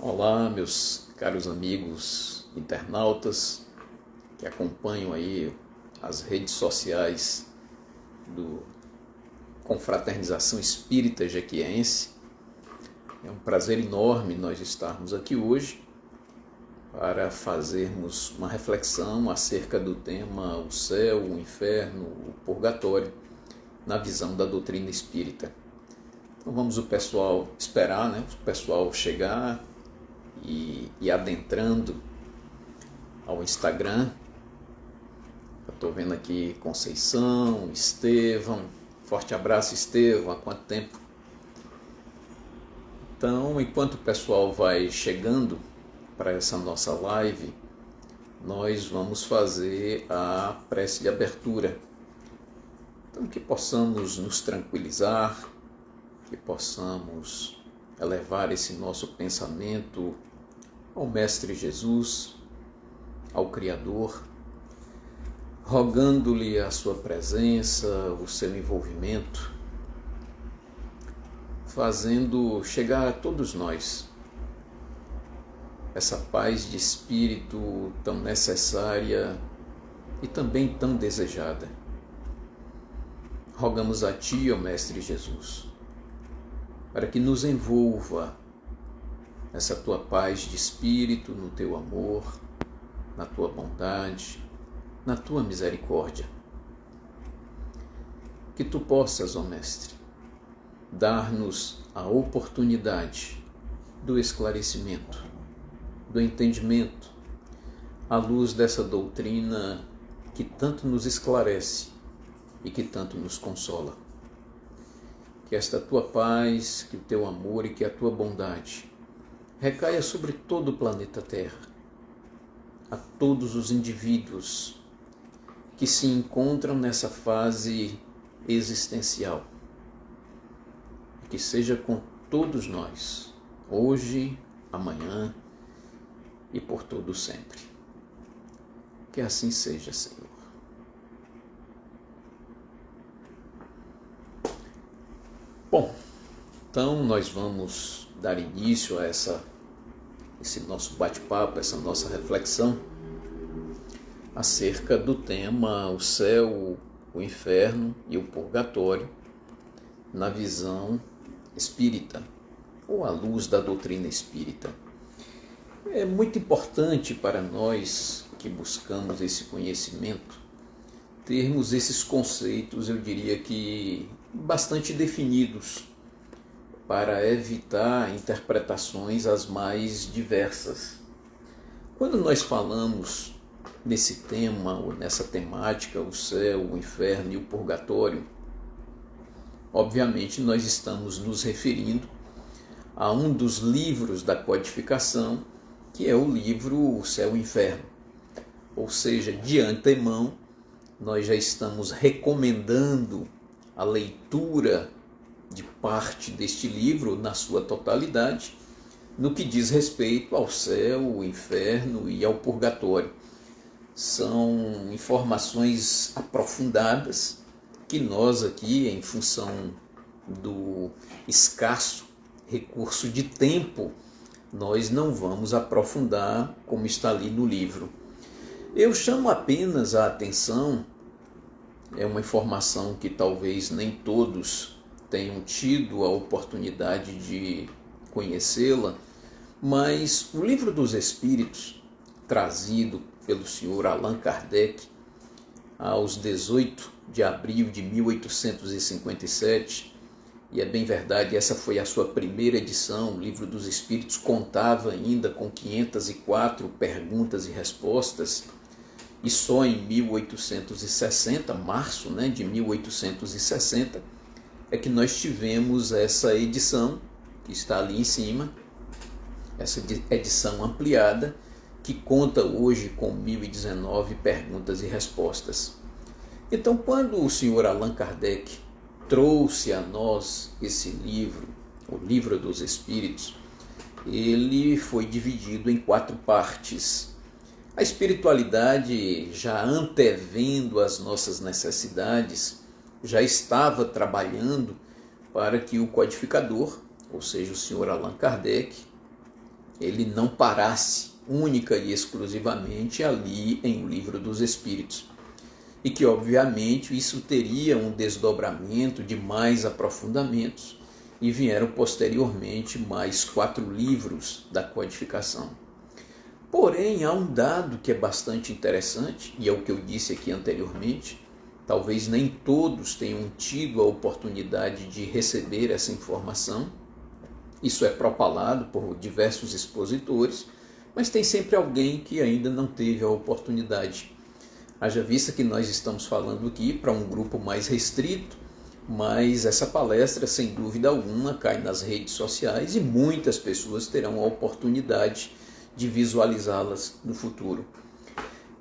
Olá, meus caros amigos internautas que acompanham aí as redes sociais do Confraternização Espírita Jequiense. É um prazer enorme nós estarmos aqui hoje para fazermos uma reflexão acerca do tema o céu, o inferno, o purgatório, na visão da doutrina espírita. Então vamos o pessoal esperar, o pessoal chegar e adentrando ao Instagram. Eu estou vendo aqui Conceição, Estevão. Forte abraço, Estevão, há quanto tempo? Então, enquanto o pessoal vai chegando para essa nossa live, nós vamos fazer a prece de abertura. Então, que possamos nos tranquilizar, que possamos elevar esse nosso pensamento ao Mestre Jesus, ao Criador, rogando-lhe a sua presença, o seu envolvimento, fazendo chegar a todos nós essa paz de espírito tão necessária e também tão desejada. Rogamos a Ti, ó Mestre Jesus, para que nos envolva essa Tua paz de espírito, no Teu amor, na Tua bondade, na Tua misericórdia. Que Tu possas, ó Mestre, dar-nos a oportunidade do esclarecimento, do entendimento, à luz dessa doutrina que tanto nos esclarece e que tanto nos consola. Que esta Tua paz, que o Teu amor e que a Tua bondade recaia sobre todo o planeta Terra, a todos os indivíduos que se encontram nessa fase existencial. Que seja com todos nós, hoje, amanhã e por todo sempre. Que assim seja, Senhor. Bom, então nós vamos dar início a esse nosso bate-papo, essa nossa reflexão acerca do tema o céu, o inferno e o purgatório na visão espírita, ou à luz da doutrina espírita. É muito importante para nós que buscamos esse conhecimento termos esses conceitos, eu diria que bastante definidos, para evitar interpretações as mais diversas. Quando nós falamos nesse tema, ou nessa temática, o céu, o inferno e o purgatório, obviamente nós estamos nos referindo a um dos livros da codificação, que é o livro O Céu e o Inferno. Ou seja, de antemão, nós já estamos recomendando a leitura de parte deste livro na sua totalidade, no que diz respeito ao céu, o inferno e ao purgatório. São informações aprofundadas que nós aqui, em função do escasso recurso de tempo, nós não vamos aprofundar como está ali no livro. Eu chamo apenas a atenção, é uma informação que talvez nem todos tenham tido a oportunidade de conhecê-la, mas o Livro dos Espíritos, trazido pelo senhor Allan Kardec, aos 18 de abril de 1857, e é bem verdade, essa foi a sua primeira edição. O Livro dos Espíritos contava ainda com 504 perguntas e respostas, e só em 1860, março de 1860, é que nós tivemos essa edição, que está ali em cima, essa edição ampliada, que conta hoje com 1019 perguntas e respostas. Então, quando o senhor Allan Kardec trouxe a nós esse livro, o Livro dos Espíritos, ele foi dividido em 4 partes. A espiritualidade, já antevendo as nossas necessidades, já estava trabalhando para que o codificador, ou seja, o senhor Allan Kardec, ele não parasse única e exclusivamente ali em O Livro dos Espíritos. E que, obviamente, isso teria um desdobramento de mais aprofundamentos, e vieram posteriormente mais 4 livros da codificação. Porém, há um dado que é bastante interessante, e é o que eu disse aqui anteriormente, talvez nem todos tenham tido a oportunidade de receber essa informação. Isso é propalado por diversos expositores, mas tem sempre alguém que ainda não teve a oportunidade. Haja vista que nós estamos falando aqui para um grupo mais restrito, mas essa palestra, sem dúvida alguma, cai nas redes sociais e muitas pessoas terão a oportunidade de visualizá-las no futuro.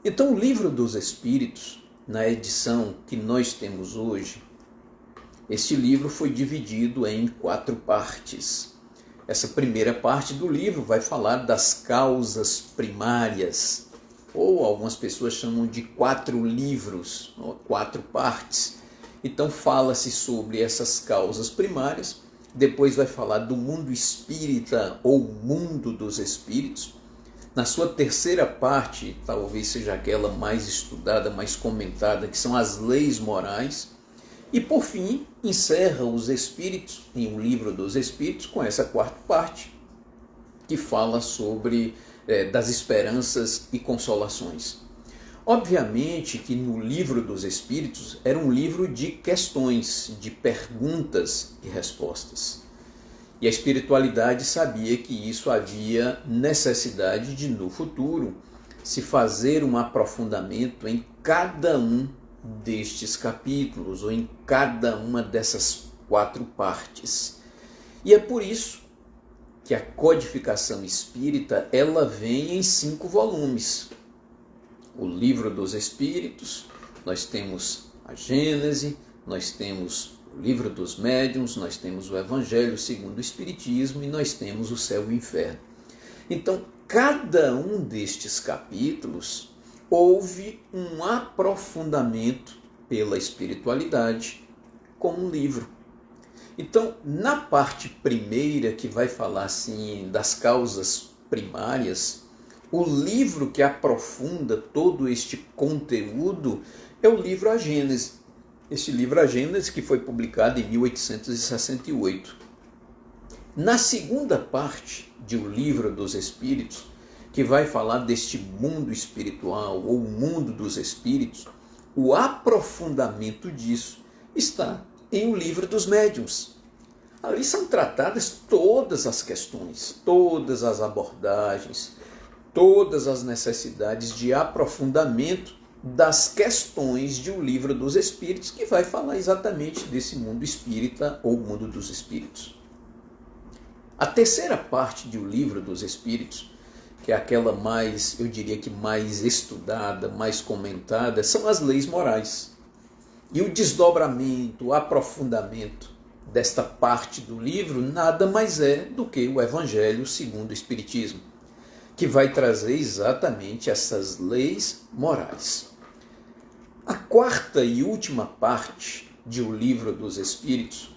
Então, o Livro dos Espíritos, na edição que nós temos hoje, este livro foi dividido em 4 partes. Essa primeira parte do livro vai falar das causas primárias, ou algumas pessoas chamam de 4 livros, 4 partes. Então fala-se sobre essas causas primárias, depois vai falar do mundo espírita ou mundo dos espíritos. Na sua terceira parte, talvez seja aquela mais estudada, mais comentada, que são as leis morais. E por fim, encerra os espíritos em O Livro dos Espíritos com essa 4ª parte, que fala sobre das esperanças e consolações. Obviamente que no Livro dos Espíritos era um livro de questões, de perguntas e respostas. E a espiritualidade sabia que isso havia necessidade de, no futuro, se fazer um aprofundamento em cada um destes capítulos, ou em cada uma dessas 4 partes. E é por isso que a codificação espírita ela vem em 5 volumes. O Livro dos Espíritos, nós temos a Gênese, nós temos o Livro dos Médiuns, nós temos o Evangelho segundo o Espiritismo e nós temos o Céu e o Inferno. Então, cada um destes capítulos houve um aprofundamento pela espiritualidade como um livro. Então, na parte primeira, que vai falar assim das causas primárias, o livro que aprofunda todo este conteúdo é o livro A Gênese. Este livro A Gênese, que foi publicado em 1868. Na segunda parte de O Livro dos Espíritos, que vai falar deste mundo espiritual ou mundo dos espíritos, o aprofundamento disso está em O Livro dos Médiuns. Ali são tratadas todas as questões, todas as abordagens, todas as necessidades de aprofundamento das questões de O Livro dos Espíritos, que vai falar exatamente desse mundo espírita ou mundo dos espíritos. A terceira parte de O Livro dos Espíritos, que é aquela mais, eu diria que mais estudada, mais comentada, são as leis morais. E o desdobramento, o aprofundamento desta parte do livro nada mais é do que o Evangelho segundo o Espiritismo, que vai trazer exatamente essas leis morais. A 4ª e última parte de O Livro dos Espíritos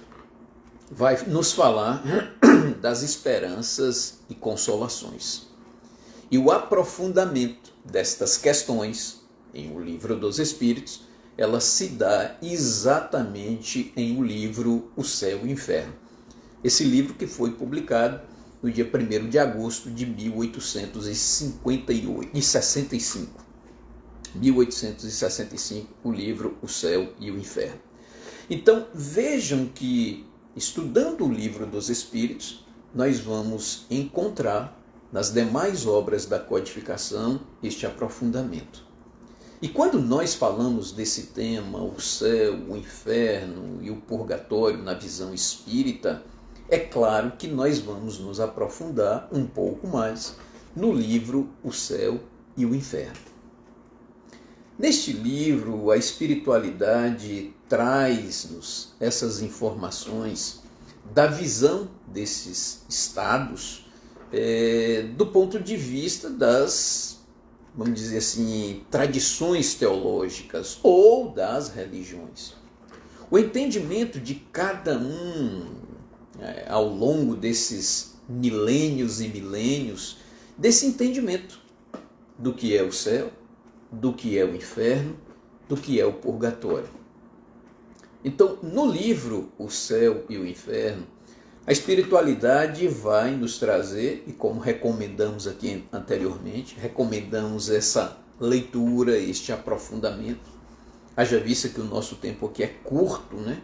vai nos falar das esperanças e consolações. E o aprofundamento destas questões em O Livro dos Espíritos, ela se dá exatamente em o livro O Céu e o Inferno. Esse livro que foi publicado no dia 1º de agosto de 1865. 1865, o livro O Céu e o Inferno. Então, vejam que, estudando o Livro dos Espíritos, nós vamos encontrar nas demais obras da codificação este aprofundamento. E quando nós falamos desse tema, o céu, o inferno e o purgatório na visão espírita, é claro que nós vamos nos aprofundar um pouco mais no livro O Céu e o Inferno. Neste livro, a espiritualidade traz-nos essas informações da visão desses estados do ponto de vista das, vamos dizer assim, tradições teológicas ou das religiões. O entendimento de cada um ao longo desses milênios e milênios desse entendimento do que é o céu, do que é o inferno, do que é o purgatório. Então, no livro O Céu e o Inferno, a espiritualidade vai nos trazer, e como recomendamos aqui anteriormente, recomendamos essa leitura, este aprofundamento. Haja vista que o nosso tempo aqui é curto, né?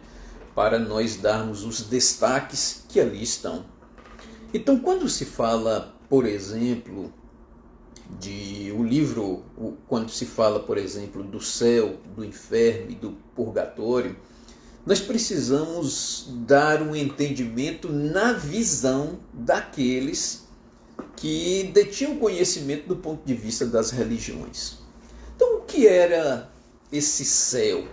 Para nós darmos os destaques que ali estão. Então, quando se fala, por exemplo, quando se fala, por exemplo, do céu, do inferno e do purgatório, nós precisamos dar um entendimento na visão daqueles que detinham conhecimento do ponto de vista das religiões. Então, o que era esse céu?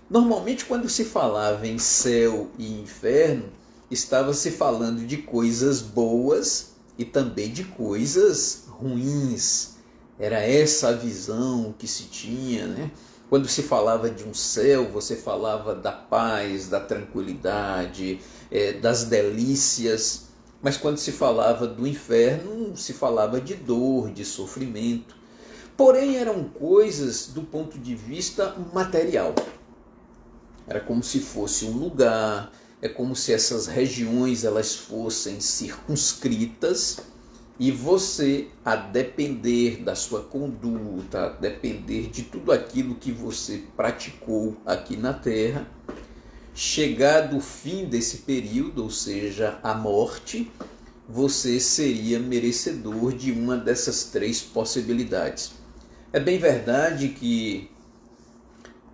Normalmente, quando se falava em céu e inferno, estava se falando de coisas boas e também de coisas ruins. Era essa a visão que se tinha, né? Quando se falava de um céu, você falava da paz, da tranquilidade, das delícias. Mas quando se falava do inferno, se falava de dor, de sofrimento. Porém, eram coisas do ponto de vista material. Era como se fosse um lugar, é como se essas regiões elas fossem circunscritas e você, a depender da sua conduta, a depender de tudo aquilo que você praticou aqui na Terra, chegado o fim desse período, ou seja, a morte, você seria merecedor de uma dessas três possibilidades. É bem verdade que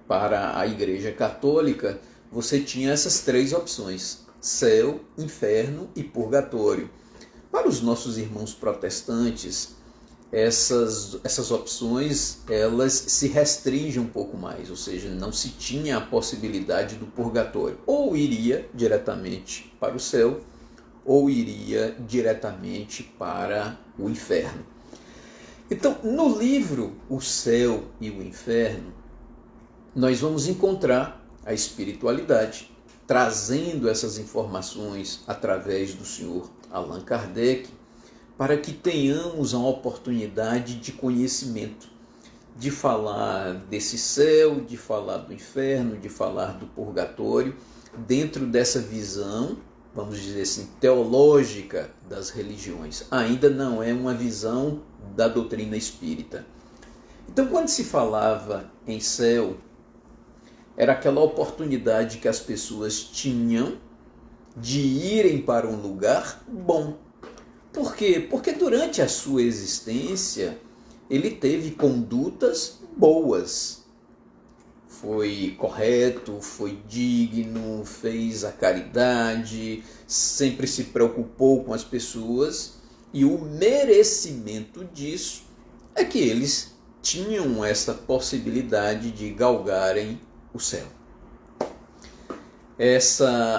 para a Igreja Católica você tinha essas três opções: céu, inferno e purgatório. Para os nossos irmãos protestantes, essas opções elas se restringem um pouco mais, ou seja, não se tinha a possibilidade do purgatório. Ou iria diretamente para o céu, ou iria diretamente para o inferno. Então, no livro O Céu e o Inferno, nós vamos encontrar a espiritualidade trazendo essas informações através do senhor Allan Kardec, para que tenhamos a oportunidade de conhecimento, de falar desse céu, de falar do inferno, de falar do purgatório, dentro dessa visão, vamos dizer assim, teológica das religiões. Ainda não é uma visão da doutrina espírita. Então, quando se falava em céu, era aquela oportunidade que as pessoas tinham de irem para um lugar bom. Por quê? Porque durante a sua existência, ele teve condutas boas. Foi correto, foi digno, fez a caridade, sempre se preocupou com as pessoas, e o merecimento disso é que eles tinham essa possibilidade de galgarem o céu.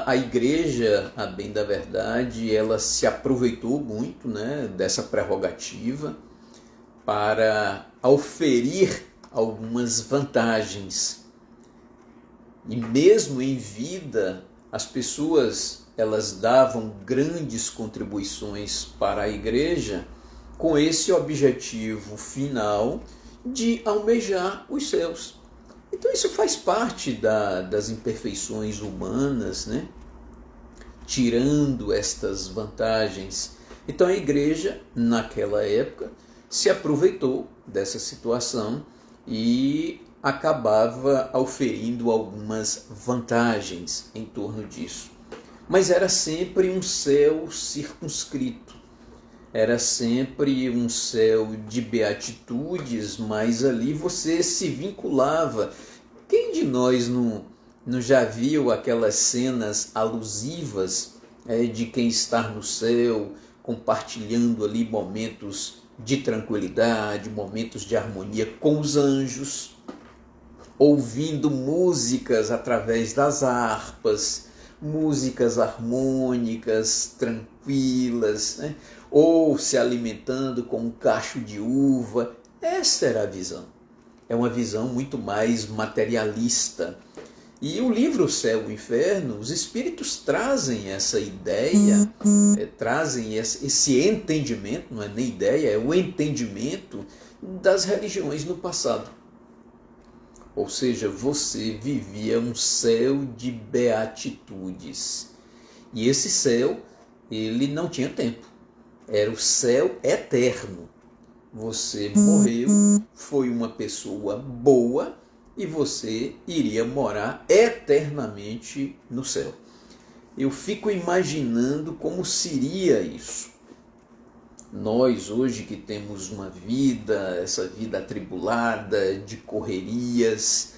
A igreja, a bem da verdade, ela se aproveitou muito, né, dessa prerrogativa para oferir algumas vantagens. E mesmo em vida, as pessoas elas davam grandes contribuições para a igreja com esse objetivo final de almejar os céus. Então isso faz parte das imperfeições humanas, né? Tirando estas vantagens. Então a igreja, naquela época, se aproveitou dessa situação e acabava auferindo algumas vantagens em torno disso. Mas era sempre um céu circunscrito, era sempre um céu de beatitudes, mas ali você se vinculava. Quem de nós não já viu aquelas cenas alusivas de quem está no céu, compartilhando ali momentos de tranquilidade, momentos de harmonia com os anjos, ouvindo músicas através das harpas, músicas harmônicas, tranquilas, né? Ou se alimentando com um cacho de uva. Essa era a visão. É uma visão muito mais materialista. E o livro O Céu e o Inferno, os espíritos trazem essa ideia, trazem esse entendimento, não é nem ideia, é o entendimento das religiões no passado. Ou seja, você vivia um céu de beatitudes. E esse céu, ele não tinha tempo. Era o céu eterno. Você morreu, foi uma pessoa boa e você iria morar eternamente no céu. Eu fico imaginando como seria isso. Nós hoje que temos uma vida, essa vida atribulada, de correrias,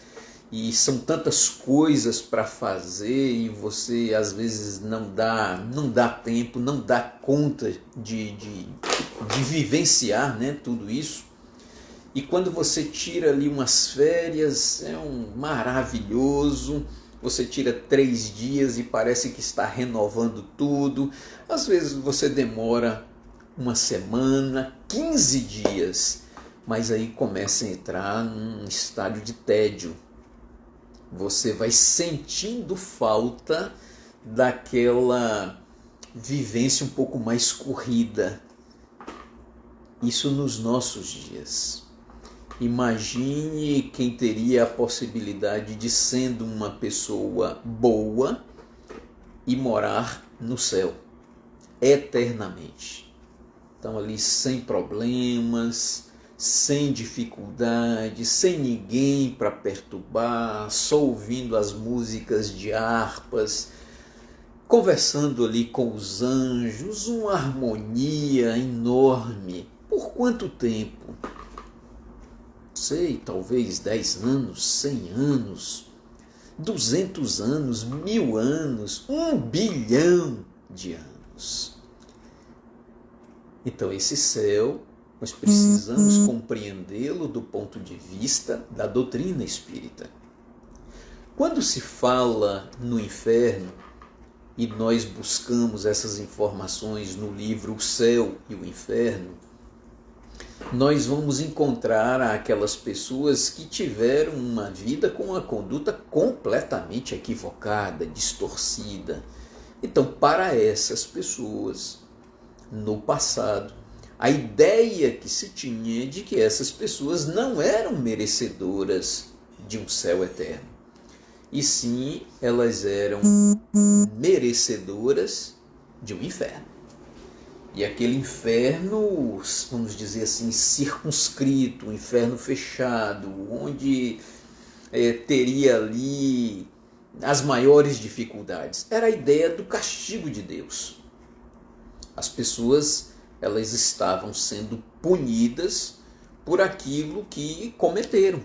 e são tantas coisas para fazer e você às vezes não dá tempo, não dá conta de vivenciar, né, tudo isso. E quando você tira ali umas férias, é um maravilhoso. Você tira 3 dias e parece que está renovando tudo. Às vezes você demora uma semana, 15 dias, mas aí começa a entrar num estádio de tédio. Você vai sentindo falta daquela vivência um pouco mais corrida. Isso nos nossos dias. Imagine quem teria a possibilidade de, sendo uma pessoa boa, e morar no céu eternamente. Então ali sem problemas, sem dificuldade, sem ninguém para perturbar, só ouvindo as músicas de harpas, conversando ali com os anjos, uma harmonia enorme. Por quanto tempo? Sei, talvez 10 anos, 100 anos, 200 anos, 1000 anos, 1 bilhão de anos. Então esse céu, nós precisamos compreendê-lo do ponto de vista da doutrina espírita. Quando se fala no inferno, e nós buscamos essas informações no livro O Céu e o Inferno, nós vamos encontrar aquelas pessoas que tiveram uma vida com uma conduta completamente equivocada, distorcida. Então, para essas pessoas, no passado, a ideia que se tinha de que essas pessoas não eram merecedoras de um céu eterno, e sim elas eram merecedoras de um inferno. E aquele inferno, vamos dizer assim, circunscrito, um inferno fechado, onde teria ali as maiores dificuldades. Era a ideia do castigo de Deus. As pessoas, elas estavam sendo punidas por aquilo que cometeram,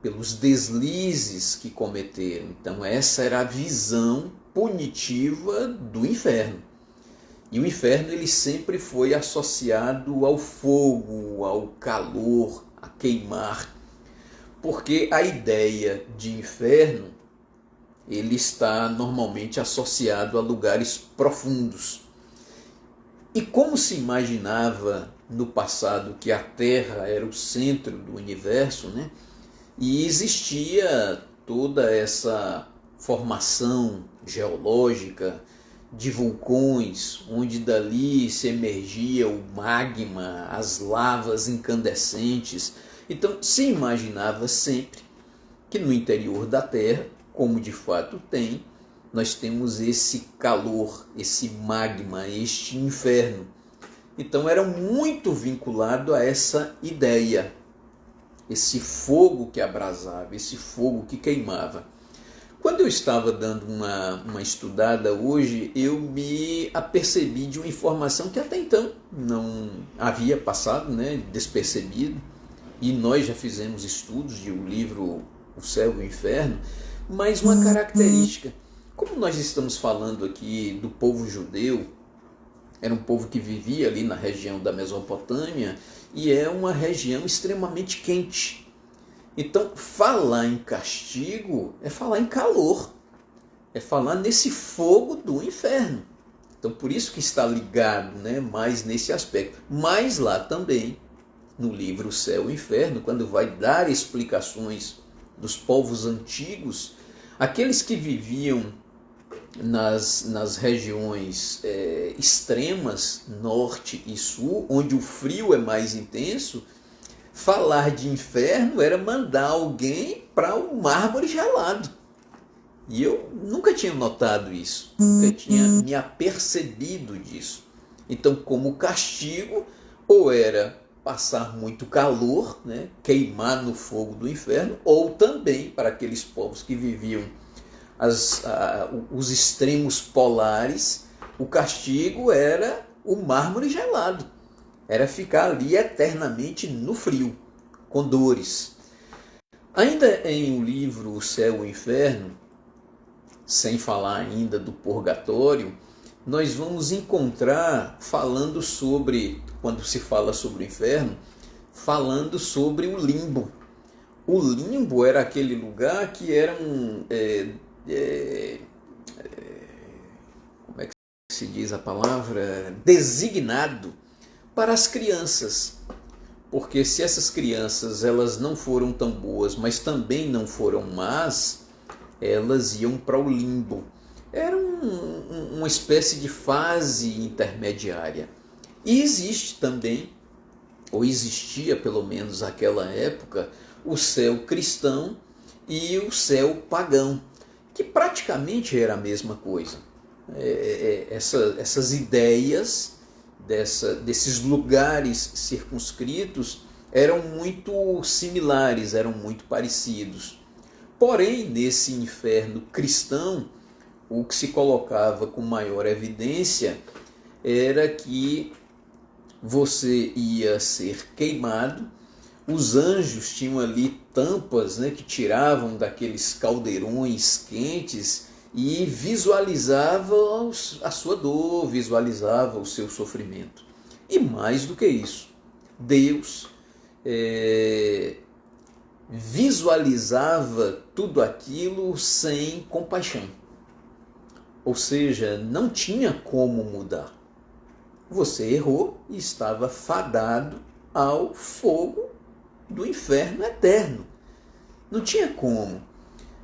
pelos deslizes que cometeram. Então essa era a visão punitiva do inferno. E o inferno, ele sempre foi associado ao fogo, ao calor, a queimar, porque a ideia de inferno, ele está normalmente associado a lugares profundos. E como se imaginava no passado que a Terra era o centro do universo, né? E existia toda essa formação geológica de vulcões, onde dali se emergia o magma, as lavas incandescentes. Então se imaginava sempre que no interior da Terra, como de fato tem, nós temos esse calor, esse magma, este inferno. Então era muito vinculado a essa ideia, esse fogo que abrasava, esse fogo que queimava. Quando eu estava dando uma estudada hoje, eu me apercebi de uma informação que até então não havia passado, né, despercebido, e nós já fizemos estudos de o livro O Céu e o Inferno, mas uma característica. Como nós estamos falando aqui do povo judeu, era um povo que vivia ali na região da Mesopotâmia, e é uma região extremamente quente. Então, falar em castigo é falar em calor, é falar nesse fogo do inferno. Então, por isso que está ligado, né, mais nesse aspecto. Mas lá também, no livro O Céu e o Inferno, quando vai dar explicações dos povos antigos, Aqueles que viviam nas regiões extremas, norte e sul, onde o frio é mais intenso, falar de inferno era mandar alguém para um mármore gelado. E eu nunca tinha notado isso, nunca tinha me apercebido disso. Então, como castigo, ou era passar muito calor, né, queimar no fogo do inferno, ou também para aqueles povos que viviam os extremos polares, o castigo era o mármore gelado, era ficar ali eternamente no frio, com dores. Ainda em o livro O Céu e o Inferno, sem falar ainda do purgatório, nós vamos encontrar falando sobre, quando se fala sobre o inferno, falando sobre o limbo. O limbo era aquele lugar que era como é que se diz a palavra? Designado para as crianças. Porque se essas crianças elas não foram tão boas, mas também não foram más, elas iam para o limbo. Era uma espécie de fase intermediária. E existe também, ou existia pelo menos naquela época, o céu cristão e o céu pagão, que praticamente era a mesma coisa. Essas ideias desses lugares circunscritos eram muito similares, eram muito parecidos. Porém, nesse inferno cristão, o que se colocava com maior evidência era que você ia ser queimado. Os anjos tinham ali tampas, né, que tiravam daqueles caldeirões quentes e visualizavam a sua dor, visualizavam o seu sofrimento. E mais do que isso, Deus visualizava tudo aquilo sem compaixão. Ou seja, não tinha como mudar. Você errou e estava fadado ao fogo do inferno eterno. Não tinha como.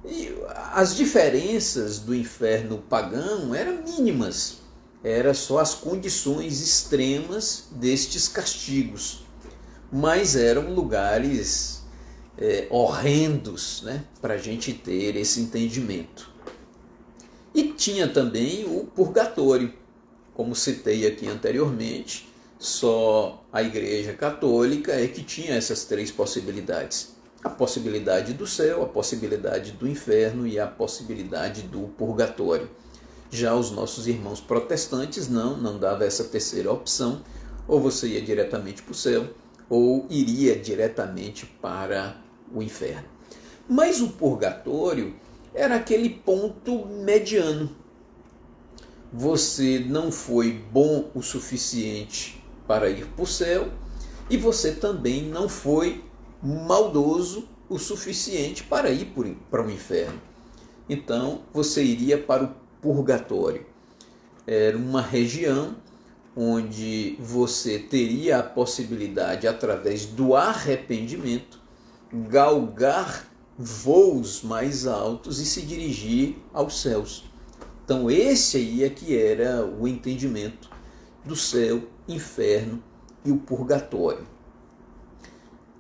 E as diferenças do inferno pagão eram mínimas. Eram só as condições extremas destes castigos. Mas eram lugares horrendos, né, para a gente ter esse entendimento. E tinha também o purgatório. Como citei aqui anteriormente, só a Igreja Católica é que tinha essas três possibilidades. A possibilidade do céu, a possibilidade do inferno e a possibilidade do purgatório. Já os nossos irmãos protestantes não dava essa terceira opção, ou você ia diretamente para o céu, ou iria diretamente para o inferno. Mas o purgatório era aquele ponto mediano. Você não foi bom o suficiente para ir para o céu e você também não foi maldoso o suficiente para ir para o inferno. Então você iria para o purgatório. Era uma região onde você teria a possibilidade, através do arrependimento, galgar voos mais altos e se dirigir aos céus. Então esse aí é que era o entendimento do céu, inferno e o purgatório.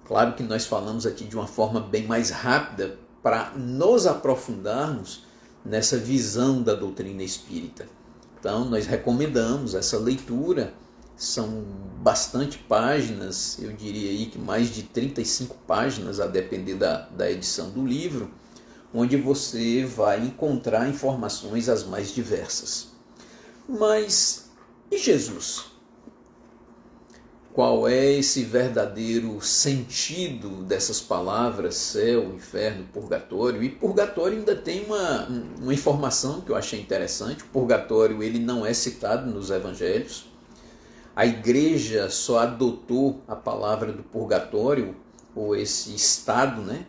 Claro que nós falamos aqui de uma forma bem mais rápida para nos aprofundarmos nessa visão da doutrina espírita. Então nós recomendamos essa leitura, são bastante páginas, eu diria aí que mais de 35 páginas, a depender da edição do livro, onde você vai encontrar informações as mais diversas. Mas e Jesus? Qual é esse verdadeiro sentido dessas palavras céu, inferno, purgatório? E purgatório ainda tem uma informação que eu achei interessante. O purgatório ele não é citado nos evangelhos. A igreja só adotou a palavra do purgatório, ou esse estado, né,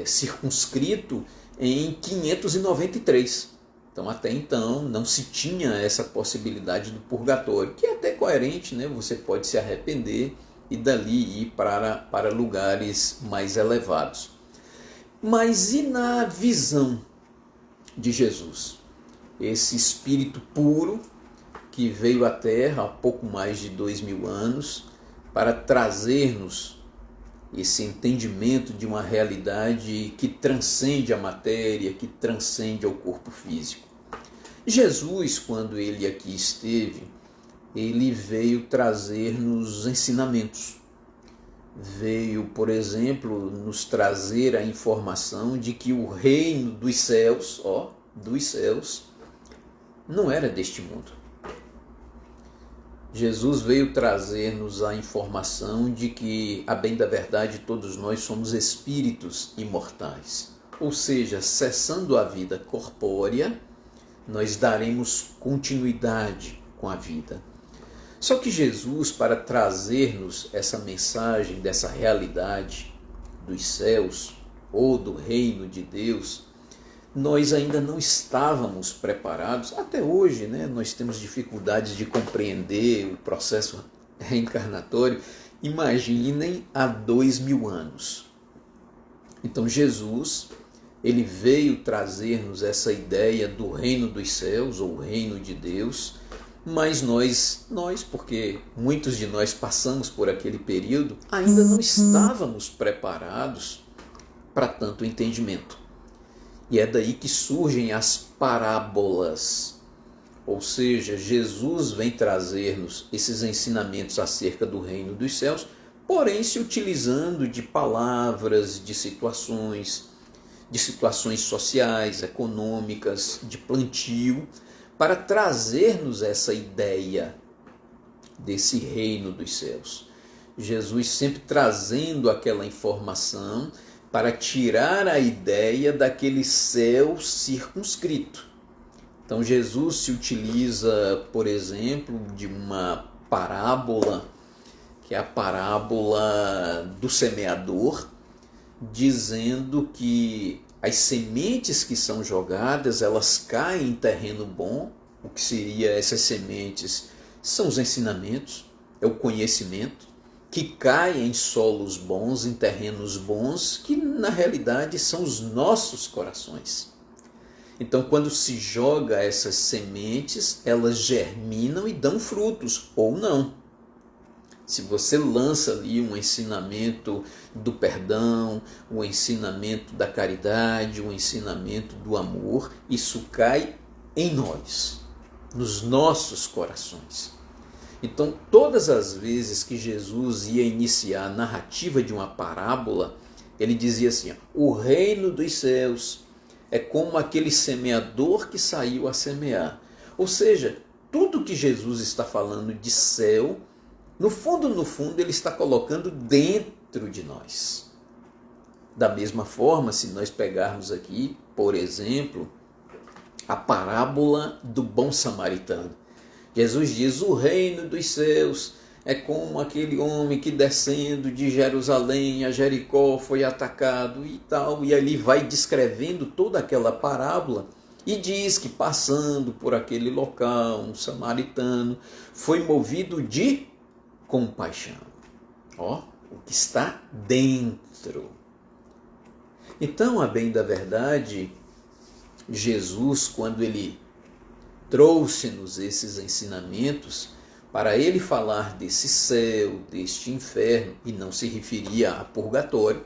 circunscrito, em 593. Então, até então, não se tinha essa possibilidade do purgatório, que é até coerente, né? Você pode se arrepender e dali ir para lugares mais elevados. Mas e na visão de Jesus? Esse Espírito puro que veio à Terra há pouco mais de 2000 anos para trazer-nos esse entendimento de uma realidade que transcende a matéria, que transcende ao corpo físico. Jesus, quando ele aqui esteve, ele veio trazer-nos ensinamentos. Veio, por exemplo, nos trazer a informação de que o reino dos céus, não era deste mundo. Jesus veio trazer-nos a informação de que, a bem da verdade, todos nós somos espíritos imortais. Ou seja, cessando a vida corpórea, nós daremos continuidade com a vida. Só que Jesus, para trazer-nos essa mensagem dessa realidade dos céus ou do reino de Deus, nós ainda não estávamos preparados. Até hoje, nós temos dificuldades de compreender o processo reencarnatório. Imaginem há 2000 anos. Então Jesus, ele veio trazer-nos essa ideia do reino dos céus ou reino de Deus, mas nós, porque muitos de nós passamos por aquele período, ainda não estávamos preparados para tanto entendimento. E é daí que surgem as parábolas. Ou seja, Jesus vem trazer-nos esses ensinamentos acerca do reino dos céus, porém se utilizando de palavras, de situações sociais, econômicas, de plantio, para trazer-nos essa ideia desse reino dos céus. Jesus sempre trazendo aquela informação para tirar a ideia daquele céu circunscrito. Então Jesus se utiliza, por exemplo, de uma parábola, que é a parábola do semeador, dizendo que as sementes que são jogadas, elas caem em terreno bom. O que seria essas sementes? São os ensinamentos, é o conhecimento, que cai em solos bons, em terrenos bons, que na realidade são os nossos corações. Então, quando se joga essas sementes, elas germinam e dão frutos, ou não. Se você lança ali um ensinamento do perdão, um ensinamento da caridade, um ensinamento do amor, isso cai em nós, nos nossos corações. Então, todas as vezes que Jesus ia iniciar a narrativa de uma parábola, ele dizia assim: o reino dos céus é como aquele semeador que saiu a semear. Ou seja, tudo que Jesus está falando de céu, no fundo, ele está colocando dentro de nós. Da mesma forma, se nós pegarmos aqui, por exemplo, a parábola do bom samaritano. Jesus diz: o reino dos céus é como aquele homem que descendo de Jerusalém a Jericó foi atacado e tal. E ali vai descrevendo toda aquela parábola e diz que passando por aquele local, um samaritano foi movido de compaixão. O que está dentro. Então, a bem da verdade, Jesus, quando ele trouxe-nos esses ensinamentos, para ele falar desse céu, deste inferno, e não se referia a purgatório.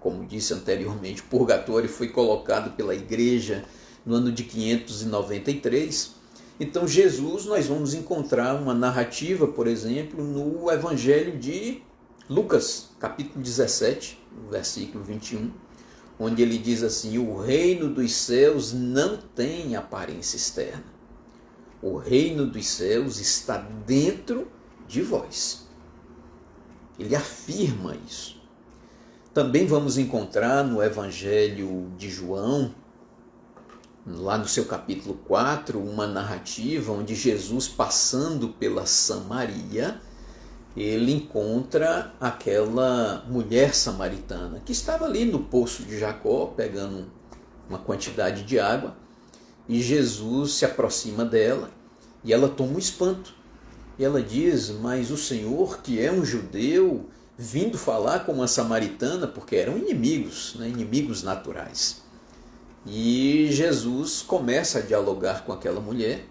Como disse anteriormente, purgatório foi colocado pela igreja no ano de 593. Então Jesus, nós vamos encontrar uma narrativa, por exemplo, no Evangelho de Lucas, capítulo 17, versículo 21, onde ele diz assim: o reino dos céus não tem aparência externa. O reino dos céus está dentro de vós. Ele afirma isso. Também vamos encontrar no Evangelho de João, lá no seu capítulo 4, uma narrativa onde Jesus, passando pela Samaria, ele encontra aquela mulher samaritana que estava ali no poço de Jacó, pegando uma quantidade de água, e Jesus se aproxima dela e ela toma um espanto. E ela diz: mas o Senhor, que é um judeu, vindo falar com uma samaritana, porque eram inimigos, né? Inimigos naturais. E Jesus começa a dialogar com aquela mulher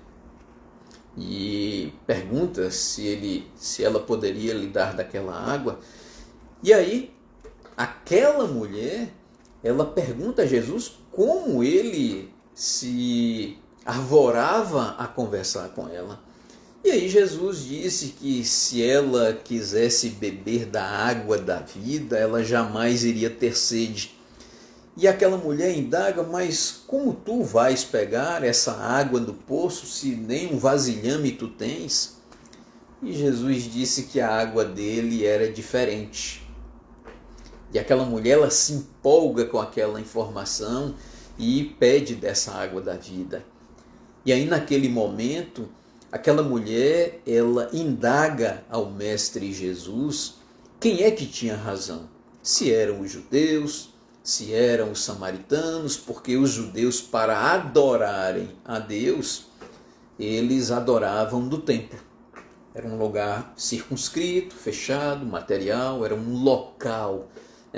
e pergunta se ela poderia lhe dar daquela água. E aí, aquela mulher, ela pergunta a Jesus como ele se arvorava a conversar com ela. E aí Jesus disse que se ela quisesse beber da água da vida, ela jamais iria ter sede. E aquela mulher indaga, mas como tu vais pegar essa água do poço se nem um vasilhame tu tens? E Jesus disse que a água dele era diferente. E aquela mulher, ela se empolga com aquela informação e pede dessa água da vida. E aí naquele momento, aquela mulher, ela indaga ao Mestre Jesus quem é que tinha razão. Se eram os judeus, se eram os samaritanos, porque os judeus, para adorarem a Deus, eles adoravam no templo. Era um lugar circunscrito, fechado, material, era um local,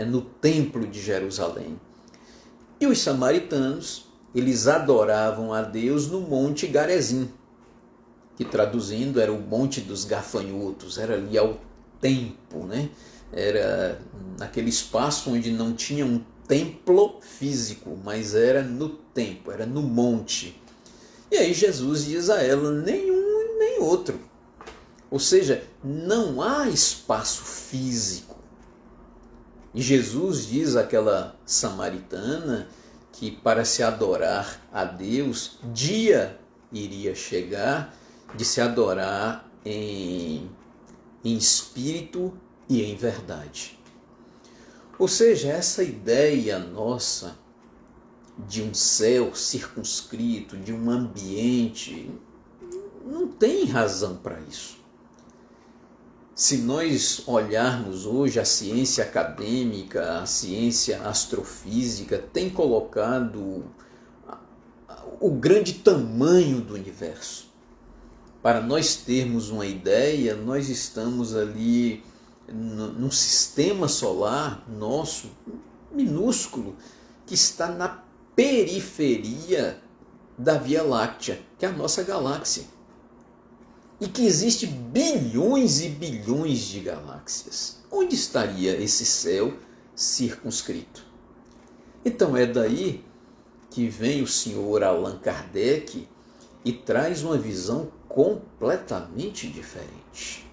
no templo de Jerusalém. E os samaritanos, eles adoravam a Deus no Monte Garizim, que traduzindo era o Monte dos Gafanhotos, era ali ao tempo, né? Era naquele espaço onde não tinha um templo físico, mas era no tempo, era no monte. E aí Jesus diz a ela, nenhum nem outro. Ou seja, não há espaço físico. E Jesus diz àquela samaritana que para se adorar a Deus, dia iria chegar de se adorar em espírito e em verdade. Ou seja, essa ideia nossa de um céu circunscrito, de um ambiente, não tem razão para isso. Se nós olharmos hoje a ciência acadêmica, a ciência astrofísica, tem colocado o grande tamanho do universo. Para nós termos uma ideia, nós estamos ali num sistema solar nosso, minúsculo, que está na periferia da Via Láctea, que é a nossa galáxia. E que existe bilhões e bilhões de galáxias. Onde estaria esse céu circunscrito? Então é daí que vem o senhor Allan Kardec e traz uma visão completamente diferente.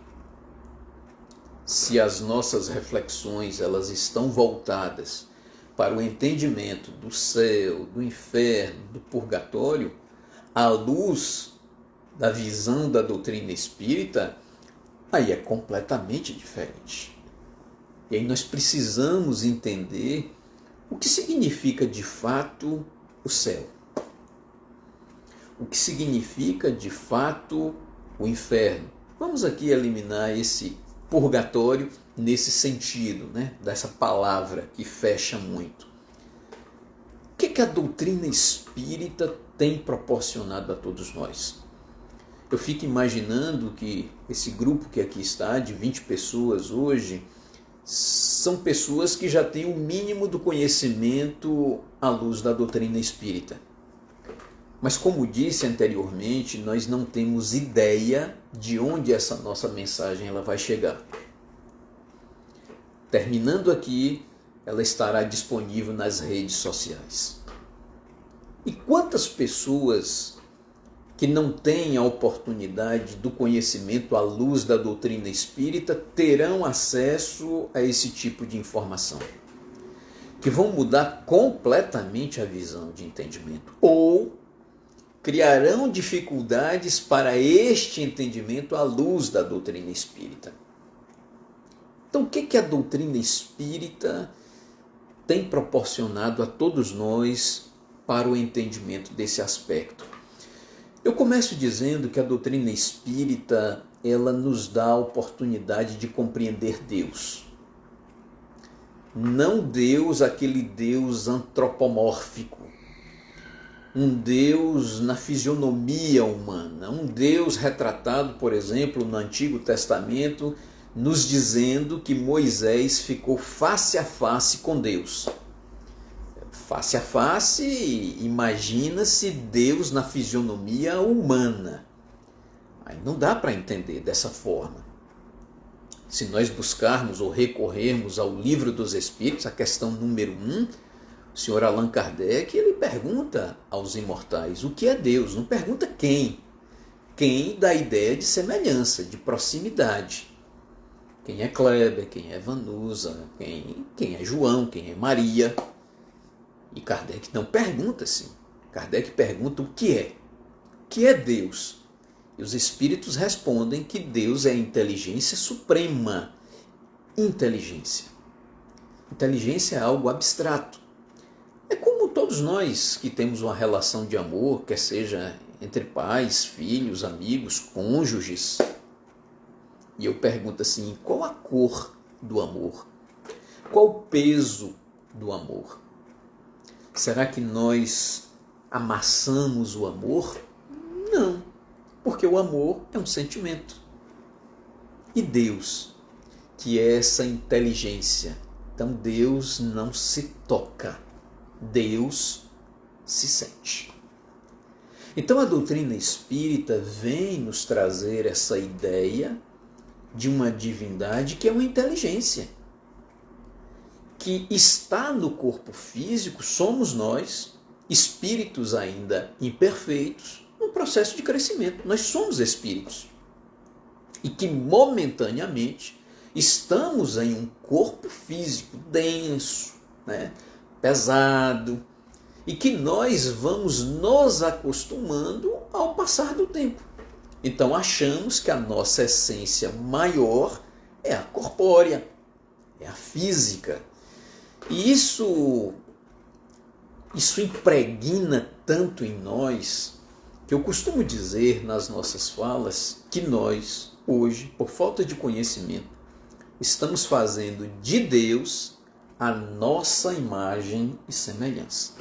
Se as nossas reflexões elas estão voltadas para o entendimento do céu, do inferno, do purgatório, à luz da visão da doutrina espírita, aí é completamente diferente. E aí nós precisamos entender o que significa de fato o céu. O que significa de fato o inferno. Vamos aqui eliminar esse purgatório nesse sentido, né? Dessa palavra que fecha muito. O que a doutrina espírita tem proporcionado a todos nós? Eu fico imaginando que esse grupo que aqui está, de 20 pessoas hoje, são pessoas que já têm o mínimo do conhecimento à luz da doutrina espírita. Mas como disse anteriormente, nós não temos ideia de onde essa nossa mensagem ela vai chegar. Terminando aqui, ela estará disponível nas redes sociais. E quantas pessoas que não têm a oportunidade do conhecimento à luz da doutrina espírita terão acesso a esse tipo de informação, que vão mudar completamente a visão de entendimento, ou criarão dificuldades para este entendimento à luz da doutrina espírita. Então, o que a doutrina espírita tem proporcionado a todos nós para o entendimento desse aspecto? Eu começo dizendo que a doutrina espírita, ela nos dá a oportunidade de compreender Deus. Não Deus, aquele Deus antropomórfico, um Deus na fisionomia humana, um Deus retratado, por exemplo, no Antigo Testamento, nos dizendo que Moisés ficou face a face com Deus. Face a face, imagina-se Deus na fisionomia humana. Aí não dá para entender dessa forma. Se nós buscarmos ou recorrermos ao Livro dos Espíritos, a questão número 1, o senhor Allan Kardec, ele pergunta aos imortais o que é Deus, não pergunta quem. Quem dá ideia de semelhança, de proximidade. Quem é Kleber, quem é Vanusa, quem é João, quem é Maria. E Kardec não pergunta assim. Kardec pergunta o que é. O que é Deus? E os espíritos respondem que Deus é a inteligência suprema. Inteligência. Inteligência é algo abstrato. É como todos nós que temos uma relação de amor, quer seja entre pais, filhos, amigos, cônjuges. E eu pergunto assim, qual a cor do amor? Qual o peso do amor? Será que nós amassamos o amor? Não, porque o amor é um sentimento. E Deus, que é essa inteligência, então Deus não se toca, Deus se sente. Então a doutrina espírita vem nos trazer essa ideia de uma divindade que é uma inteligência, que está no corpo físico, somos nós, espíritos ainda imperfeitos, num processo de crescimento. Nós somos espíritos. E que momentaneamente estamos em um corpo físico denso, pesado, e que nós vamos nos acostumando ao passar do tempo. Então achamos que a nossa essência maior é a corpórea, é a física. E isso impregna tanto em nós, que eu costumo dizer nas nossas falas que nós, hoje, por falta de conhecimento, estamos fazendo de Deus a nossa imagem e semelhança.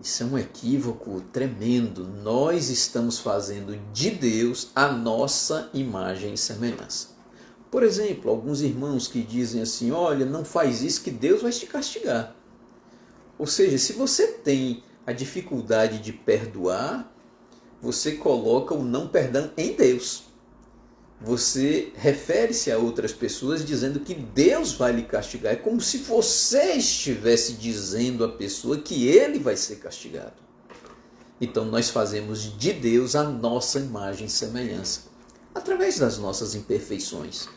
Isso é um equívoco tremendo. Nós estamos fazendo de Deus a nossa imagem e semelhança. Por exemplo, alguns irmãos que dizem assim, olha, não faz isso que Deus vai te castigar. Ou seja, se você tem a dificuldade de perdoar, você coloca o não perdão em Deus. Você refere-se a outras pessoas dizendo que Deus vai lhe castigar. É como se você estivesse dizendo à pessoa que ele vai ser castigado. Então nós fazemos de Deus a nossa imagem e semelhança, através das nossas imperfeições.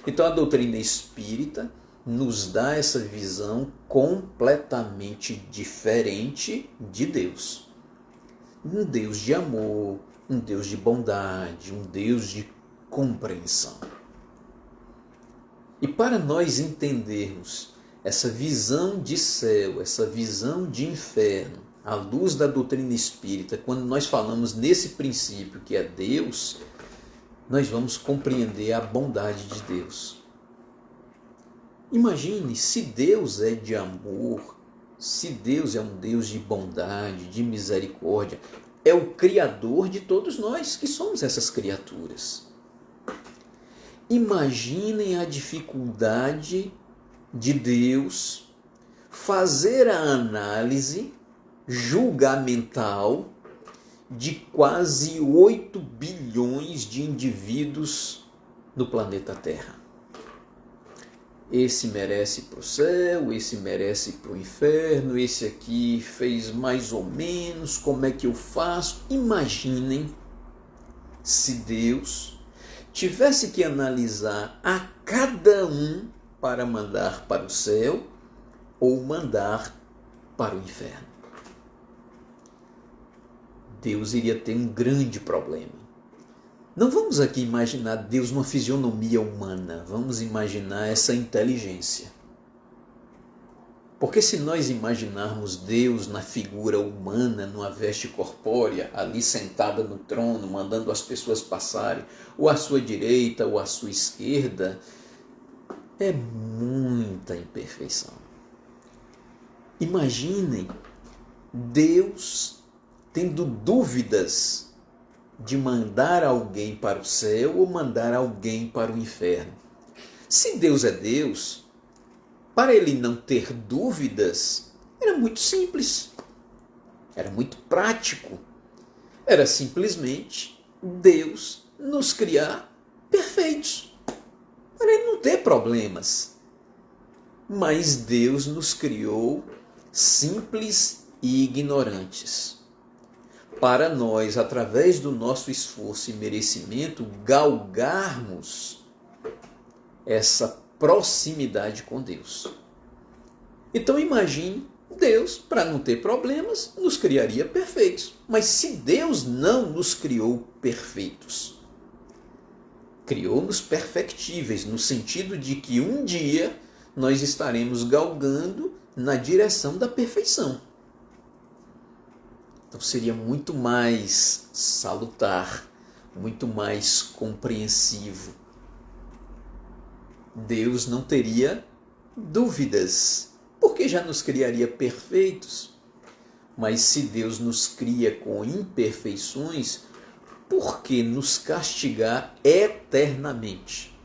Então a doutrina espírita nos dá essa visão completamente diferente de Deus. Um Deus de amor, um Deus de bondade, um Deus de compreensão. E para nós entendermos essa visão de céu, essa visão de inferno, à luz da doutrina espírita, quando nós falamos nesse princípio que é Deus, nós vamos compreender a bondade de Deus. Imagine, se Deus é de amor, se Deus é um Deus de bondade, de misericórdia, é o Criador de todos nós que somos essas criaturas. Imaginem a dificuldade de Deus fazer a análise julgamental de quase 8 bilhões de indivíduos no planeta Terra. Esse merece para o céu, esse merece para o inferno, esse aqui fez mais ou menos, como é que eu faço? Imaginem se Deus tivesse que analisar a cada um para mandar para o céu ou mandar para o inferno. Deus iria ter um grande problema. Não vamos aqui imaginar Deus numa fisionomia humana, vamos imaginar essa inteligência. Porque se nós imaginarmos Deus na figura humana, numa veste corpórea, ali sentada no trono, mandando as pessoas passarem, ou à sua direita ou à sua esquerda, é muita imperfeição. Imaginem Deus tendo dúvidas de mandar alguém para o céu ou mandar alguém para o inferno. Se Deus é Deus, para ele não ter dúvidas, era muito simples, era muito prático. Era simplesmente Deus nos criar perfeitos, para ele não ter problemas. Mas Deus nos criou simples e ignorantes, para nós, através do nosso esforço e merecimento, galgarmos essa proximidade com Deus. Então imagine, Deus, para não ter problemas, nos criaria perfeitos. Mas se Deus não nos criou perfeitos, criou-nos perfectíveis, no sentido de que um dia nós estaremos galgando na direção da perfeição. Então seria muito mais salutar, muito mais compreensivo. Deus não teria dúvidas, porque já nos criaria perfeitos. Mas se Deus nos cria com imperfeições, por que nos castigar eternamente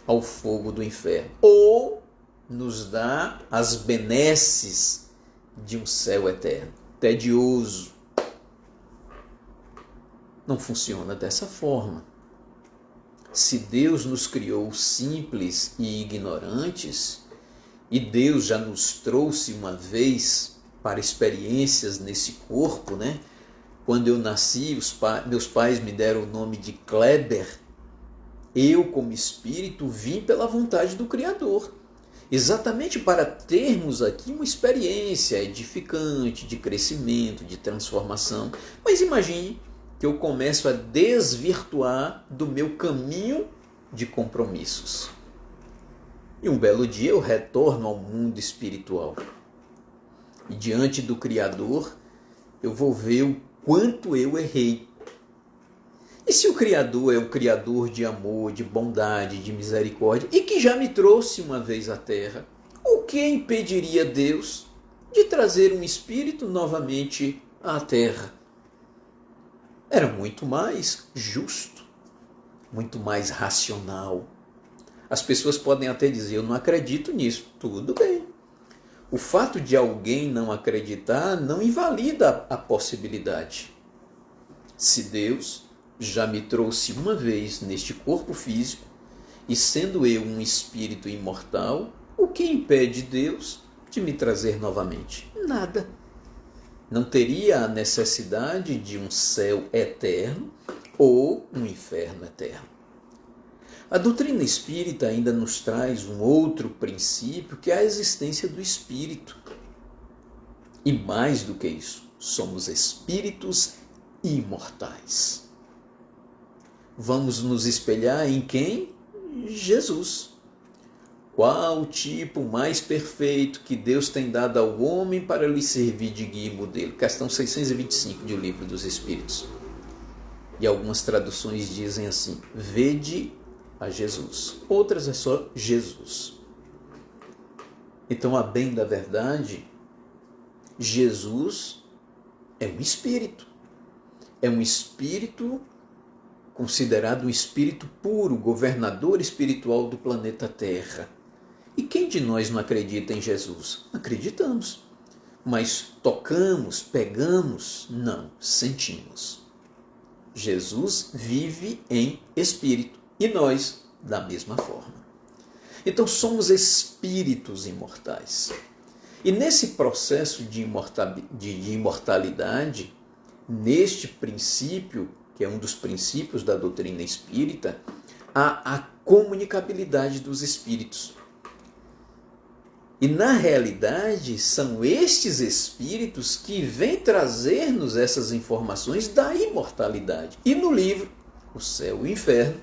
ao fogo do inferno? Ou nos dá as benesses de um céu eterno, tedioso. Não funciona dessa forma. Se Deus nos criou simples e ignorantes, e Deus já nos trouxe uma vez para experiências nesse corpo, né? Quando eu nasci, meus pais me deram o nome de Kleber. Eu, como espírito, vim pela vontade do Criador, exatamente para termos aqui uma experiência edificante, de crescimento, de transformação. Mas imagine que eu começo a desvirtuar do meu caminho de compromissos. E um belo dia eu retorno ao mundo espiritual. E diante do Criador, eu vou ver o quanto eu errei. E se o Criador é o Criador de amor, de bondade, de misericórdia, e que já me trouxe uma vez à Terra, o que impediria Deus de trazer um espírito novamente à Terra? Era muito mais justo, muito mais racional. As pessoas podem até dizer, eu não acredito nisso. Tudo bem. O fato de alguém não acreditar não invalida a possibilidade. Se Deus já me trouxe uma vez neste corpo físico, e sendo eu um espírito imortal, o que impede Deus de me trazer novamente? Nada. Não teria a necessidade de um céu eterno ou um inferno eterno. A doutrina espírita ainda nos traz um outro princípio, que é a existência do espírito. E mais do que isso, somos espíritos imortais. Vamos nos espelhar em quem? Jesus. Qual o tipo mais perfeito que Deus tem dado ao homem para lhe servir de guia e modelo? Questão 625 do Livro dos Espíritos. E algumas traduções dizem assim, vede a Jesus. Outras é só Jesus. Então, a bem da verdade, Jesus é um espírito. É um espírito considerado um espírito puro, governador espiritual do planeta Terra. E quem de nós não acredita em Jesus? Acreditamos. Mas tocamos, pegamos? Não, sentimos. Jesus vive em espírito. E nós, da mesma forma. Então somos espíritos imortais. E nesse processo de imortalidade, neste princípio, que é um dos princípios da doutrina espírita, há a comunicabilidade dos espíritos. E na realidade, são estes espíritos que vêm trazer-nos essas informações da imortalidade. E no livro, O Céu e o Inferno,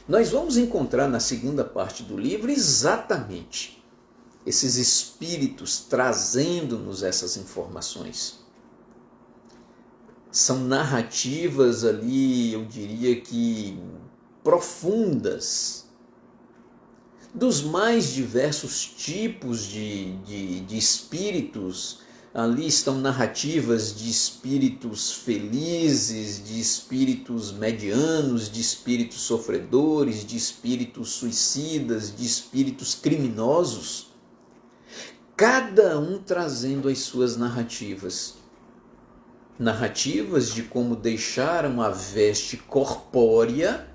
nós vamos encontrar na segunda parte do livro exatamente esses espíritos trazendo-nos essas informações. São narrativas ali, eu diria que profundas, dos mais diversos tipos de espíritos, Ali estão narrativas de espíritos felizes, de espíritos medianos, de espíritos sofredores, de espíritos suicidas, de espíritos criminosos. Cada um trazendo as suas narrativas. Narrativas de como deixaram a veste corpórea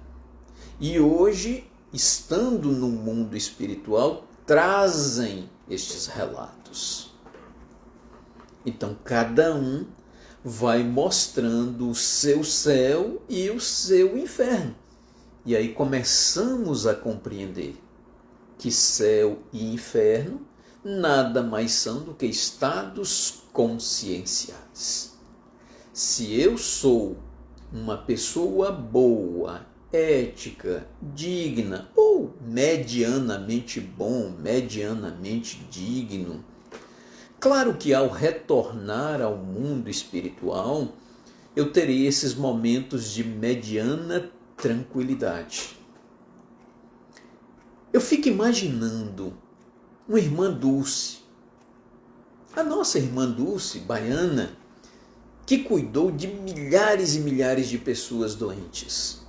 e hoje, estando no mundo espiritual, trazem estes relatos. Então, cada um vai mostrando o seu céu e o seu inferno. E aí começamos a compreender que céu e inferno nada mais são do que estados conscienciais. Se eu sou uma pessoa boa, ética, digna ou medianamente bom, medianamente digno, claro que ao retornar ao mundo espiritual, eu terei esses momentos de mediana tranquilidade. Eu fico imaginando uma irmã Dulce, a nossa irmã Dulce, baiana, que cuidou de milhares e milhares de pessoas doentes.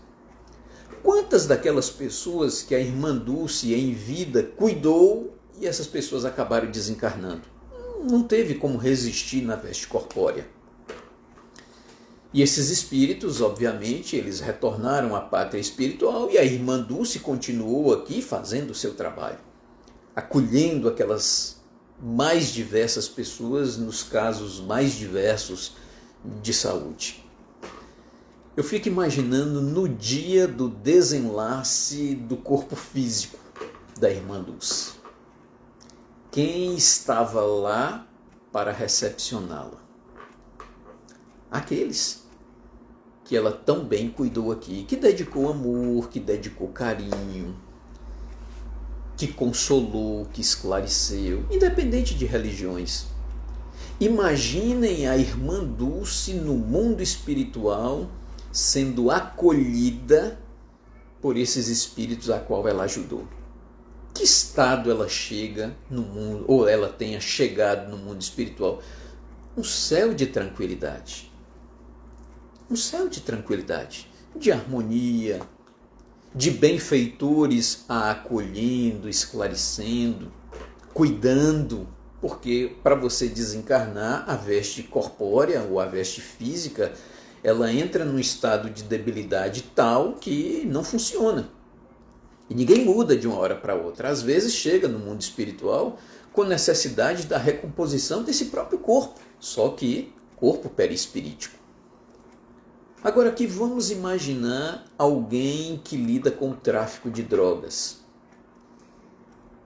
Quantas daquelas pessoas que a irmã Dulce em vida cuidou e essas pessoas acabaram desencarnando? Não teve como resistir na veste corpórea. E esses espíritos, obviamente, eles retornaram à pátria espiritual e a irmã Dulce continuou aqui fazendo o seu trabalho, acolhendo aquelas mais diversas pessoas nos casos mais diversos de saúde. Eu fico imaginando no dia do desenlace do corpo físico da irmã Dulce. Quem estava lá para recepcioná-la? Aqueles que ela tão bem cuidou aqui, que dedicou amor, que dedicou carinho, que consolou, que esclareceu, independente de religiões. Imaginem a irmã Dulce no mundo espiritual sendo acolhida por esses espíritos a qual ela ajudou. Que estado ela chega no mundo, ou ela tenha chegado no mundo espiritual? Um céu de tranquilidade. Um céu de tranquilidade, de harmonia, de benfeitores a acolhendo, esclarecendo, cuidando, porque para você desencarnar, a veste corpórea ou a veste física, ela entra num estado de debilidade tal que não funciona. E ninguém muda de uma hora para outra. Às vezes chega no mundo espiritual com necessidade da recomposição desse próprio corpo, só que corpo perispirítico. Agora aqui vamos imaginar alguém que lida com o tráfico de drogas,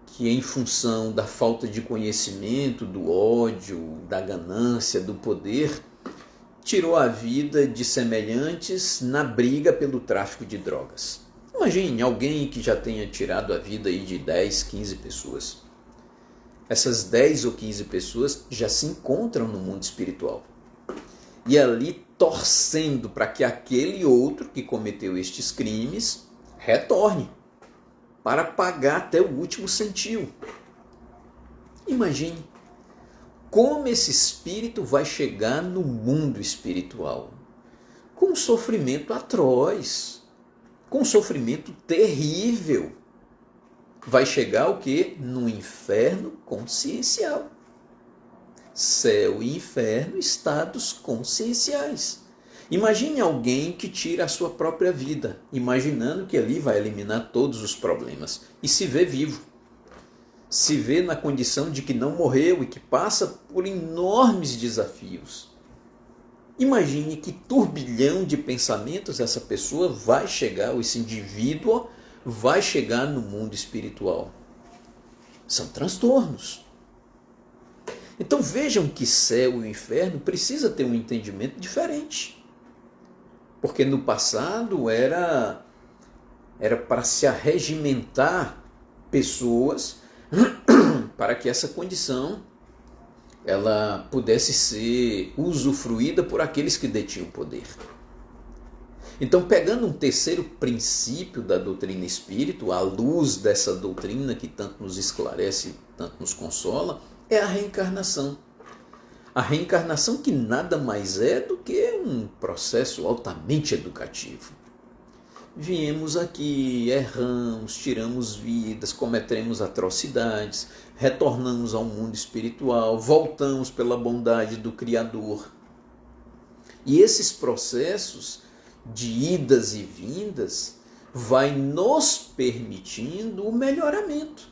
que em função da falta de conhecimento, do ódio, da ganância, do poder, tirou a vida de semelhantes na briga pelo tráfico de drogas. Imagine alguém que já tenha tirado a vida aí de 10, 15 pessoas. Essas 10 ou 15 pessoas já se encontram no mundo espiritual. E ali torcendo para que aquele outro que cometeu estes crimes retorne, para pagar até o último centil. Imagine como esse espírito vai chegar no mundo espiritual, com um sofrimento atroz, com um sofrimento terrível. Vai chegar o quê? No inferno consciencial. Céu e inferno, estados conscienciais. Imagine alguém que tira a sua própria vida, imaginando que ali vai eliminar todos os problemas, e se vê vivo. Se vê na condição de que não morreu e que passa por enormes desafios. Imagine que turbilhão de pensamentos essa pessoa vai chegar, ou esse indivíduo vai chegar no mundo espiritual. São transtornos. Então vejam que céu e inferno precisa ter um entendimento diferente. Porque no passado era para se arregimentar pessoas para que essa condição ela pudesse ser usufruída por aqueles que detinham o poder. Então, pegando um terceiro princípio da doutrina espírita, à luz dessa doutrina que tanto nos esclarece, tanto nos consola, é a reencarnação. A reencarnação que nada mais é do que um processo altamente educativo. Viemos aqui, erramos, tiramos vidas, cometemos atrocidades, retornamos ao mundo espiritual, voltamos pela bondade do Criador. E esses processos de idas e vindas vai nos permitindo o melhoramento.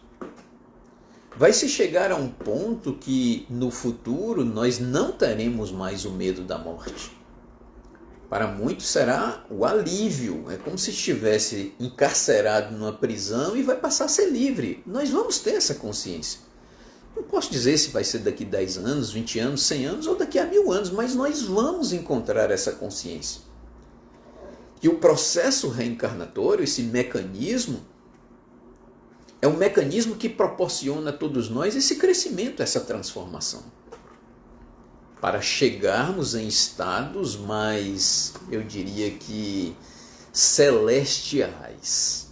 Vai se chegar a um ponto que no futuro nós não teremos mais o medo da morte. Para muitos será o alívio, é como se estivesse encarcerado numa prisão e vai passar a ser livre. Nós vamos ter essa consciência. Não posso dizer se vai ser daqui 10 anos, 20 anos, 100 anos ou daqui a 1000 anos, mas nós vamos encontrar essa consciência. E o processo reencarnatório, esse mecanismo, é um mecanismo que proporciona a todos nós esse crescimento, essa transformação. Para chegarmos em estados mais, eu diria que, celestiais.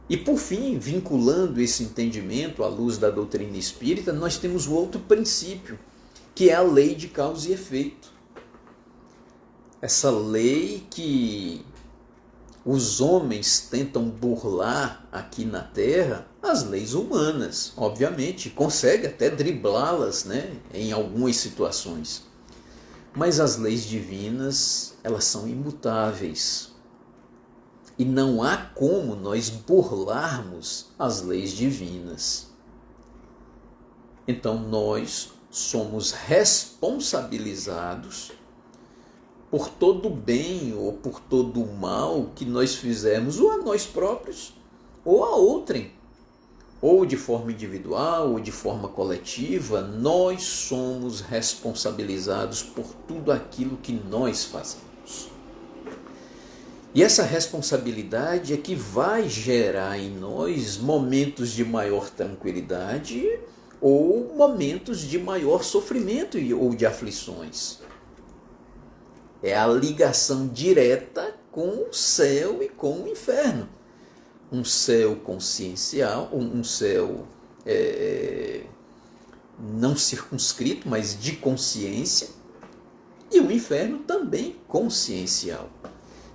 E por fim, vinculando esse entendimento à luz da doutrina espírita, nós temos o outro princípio, que é a lei de causa e efeito. Essa lei que os homens tentam burlar aqui na Terra, as leis humanas, obviamente, consegue até driblá-las, né, em algumas situações. Mas as leis divinas, elas são imutáveis. E não há como nós burlarmos as leis divinas. Então nós somos responsabilizados por todo o bem ou por todo o mal que nós fizermos, ou a nós próprios, ou a outrem, ou de forma individual, ou de forma coletiva, nós somos responsabilizados por tudo aquilo que nós fazemos. E essa responsabilidade é que vai gerar em nós momentos de maior tranquilidade ou momentos de maior sofrimento ou de aflições. É a ligação direta com o céu e com o inferno. Um céu consciencial, um céu não circunscrito, mas de consciência, e o inferno também consciencial.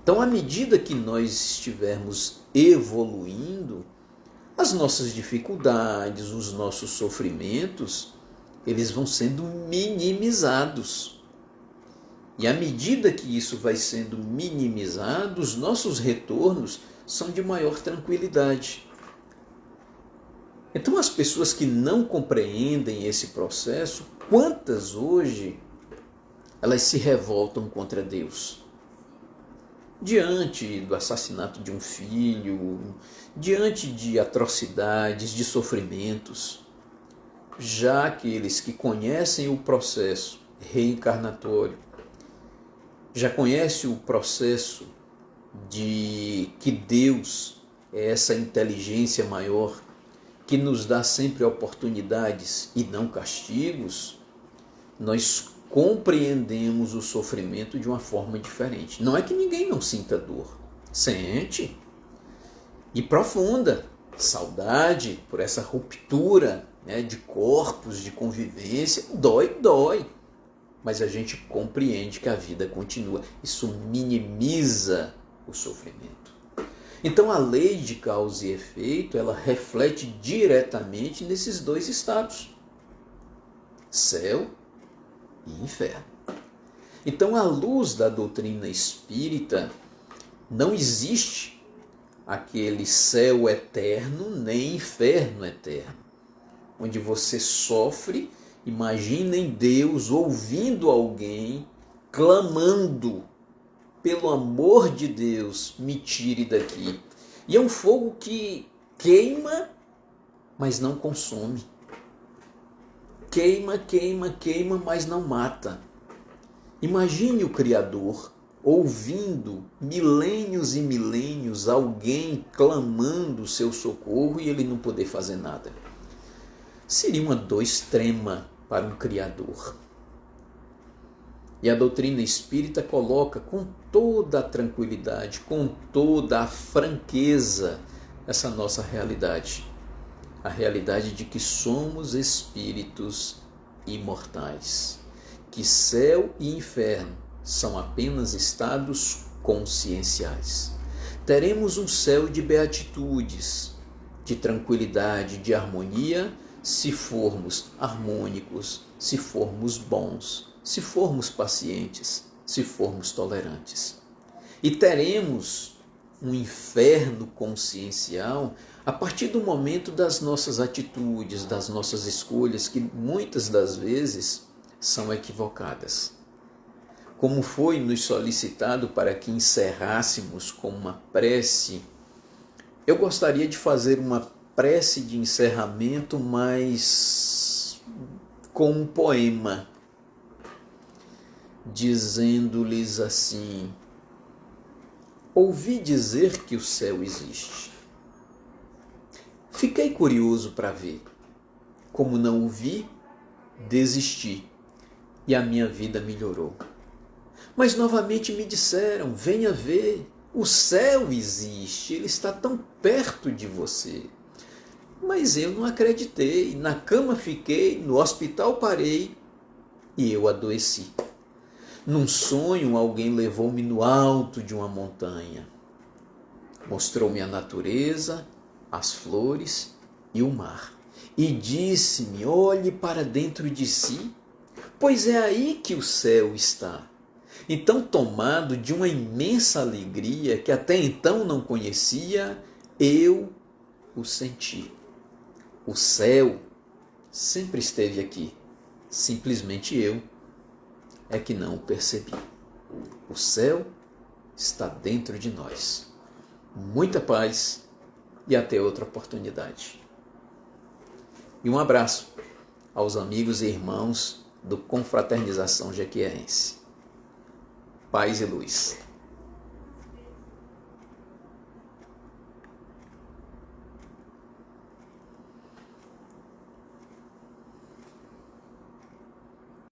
Então, à medida que nós estivermos evoluindo, as nossas dificuldades, os nossos sofrimentos, eles vão sendo minimizados. E à medida que isso vai sendo minimizado, os nossos retornos são de maior tranquilidade. Então, as pessoas que não compreendem esse processo, quantas hoje elas se revoltam contra Deus? Diante do assassinato de um filho, diante de atrocidades, de sofrimentos, já aqueles que conhecem o processo reencarnatório, já conhecem o processo de que Deus é essa inteligência maior, que nos dá sempre oportunidades e não castigos, nós compreendemos o sofrimento de uma forma diferente. Não é que ninguém não sinta dor. Sente. E profunda. Saudade por essa ruptura, né, de corpos, de convivência. Dói. Mas a gente compreende que a vida continua. Isso minimiza o sofrimento. Então a lei de causa e efeito, ela reflete diretamente nesses dois estados. Céu e inferno. Então, à luz da doutrina espírita, não existe aquele céu eterno nem inferno eterno, onde você sofre. Imaginem Deus ouvindo alguém clamando: pelo amor de Deus, me tire daqui. E é um fogo que queima, mas não consome. Queima, mas não mata. Imagine o Criador ouvindo milênios e milênios alguém clamando o seu socorro e ele não poder fazer nada. Seria uma dor extrema para um Criador. E a doutrina espírita coloca com toda a tranquilidade, com toda a franqueza, essa nossa realidade. A realidade de que somos espíritos imortais, que céu e inferno são apenas estados conscienciais. Teremos um céu de beatitudes, de tranquilidade, de harmonia, se formos harmônicos, se formos bons, se formos pacientes, se formos tolerantes. E teremos um inferno consciencial a partir do momento das nossas atitudes, das nossas escolhas, que muitas das vezes são equivocadas. Como foi nos solicitado para que encerrássemos com uma prece, eu gostaria de fazer uma prece de encerramento, mas com um poema, dizendo-lhes assim: ouvi dizer que o céu existe. Fiquei curioso para ver. Como não o vi, desisti e a minha vida melhorou. Mas novamente me disseram: venha ver, o céu existe, ele está tão perto de você. Mas eu não acreditei, na cama fiquei, no hospital parei e eu adoeci. Num sonho, alguém levou-me no alto de uma montanha. Mostrou-me a natureza, as flores e o mar. E disse-me: olhe para dentro de si, pois é aí que o céu está. Então, tomado de uma imensa alegria que até então não conhecia, eu o senti. O céu sempre esteve aqui, simplesmente eu é que não o percebi. O céu está dentro de nós. Muita paz e até outra oportunidade. E um abraço aos amigos e irmãos do Confraternização Jequierense. Paz e luz.